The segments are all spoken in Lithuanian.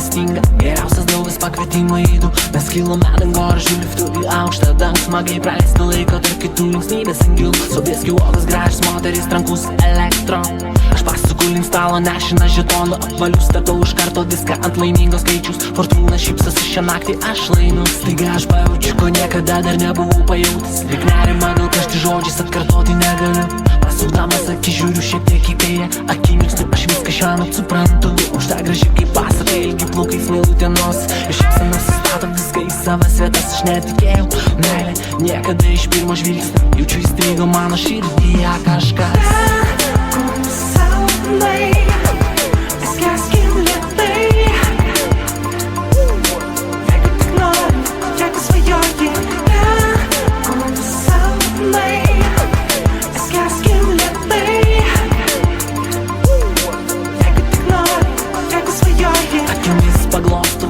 nestinga. Geriausias draugas pakvietimą įdu. Mes kilome dangorą, žiūriu liftu į aukštą dangų. Smagiai praleisti laiko tarp kitų linksmybės angilų. Sobieskių uogas gražios moterys, trankus elektro. Aš pasuku link stalo, nešina žetonų apvalių. Statau iš karto viską ant laimingos skaičius. Fortūna šypsosi šią naktį, aš laimiu. Staiga aš pajaučiu, ko niekada dar nebuvau pajautis. Lyg nerima, gal kažti žodžiais atkartoti negaliu. Pasukdamas akį žiūriu šiek tiek į kairę. Akimirksniu aš viską šiandien suprantu. Už tą graži kaip pasaka, ilgi plaukai smėlutė nos. Ir šypsena sustato viską į savas vietas. Aš netikėjau, meilė niekada iš pirmo žvilgsnio. Jaučiu įstrigo mano širdyje kažkas.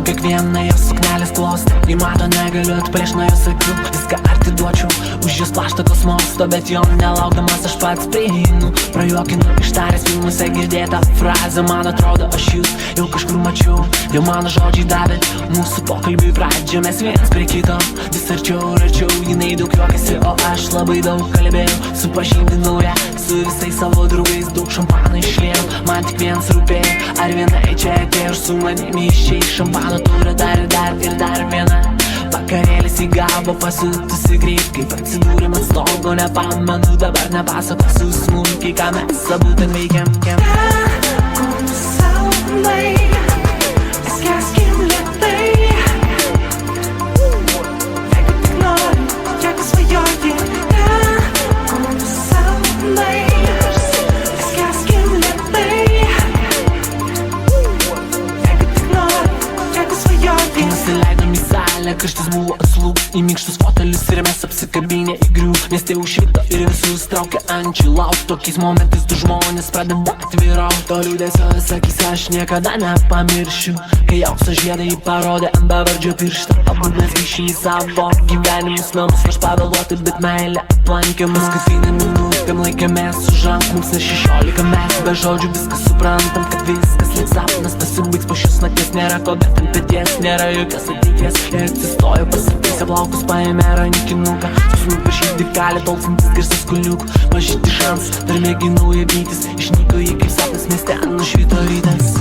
Kiekvieną jos suknelės klostą. Jei mato negaliu atplėšt nuo jos akių. Viską atiduočiau už jos plaštakos mosto. Bet jo nelaukdamas aš pats prieinu. Prajuokinu ištaręs filmuose girdėtą frazę. Man atrodo aš jūs jau kažkur mačiau. Jau mano žodžiai davė mūsų pokalbiui pradžią. Mes vienas prie kito vis arčiau ir arčiau. Jinai daug juokėsi, o aš labai daug kalbėjau. Supažindinau ją su visais savo draugais. Daug šampano išliejau, man tik vienas rūpėjo. Ar viena čia atėjo ir su manimi išėjai. Šampano turą dar ir dar viena. Vakarėlis įgavo pasiutusi greit. Kaip atsidūrėm ant stogo, nepamenu. Dabar nepasakosiu smulkiai, ką mes abu ten veikiam. Karštis buvo atslūgs į minkštus fotelius ir mes apsikabinę į grių. Mieste užšvito ir visus traukia ančių lauk. Tokiais momentais du žmonės pradeda atviraut. To liūdėsio sakys aš niekada nepamiršiu. Kai aukso žiedai parodė ant bevardžio pirštą. Abu mes grįšim į savo gyvenimus namus. Aš pavėluoti, bet meilė aplankė mus. Paskutinę minutėm laikėmės už rankų. Mums ir 16 metų, be žodžių viskas suprantam. Kad viskas lyg sapnas pasibaigs po šios nakties. Nėra ko, bet ant peties nėra jokios ateities. Atsistojo, pasitaisė plaukus, paėmė rankinuką. Susmūk širdį kalė tolksantis garsas kuliukų. Mažyti šansas, dar mėginau ją vytis. Išnyko jį kaip sapnas, mieste nušvito rytas.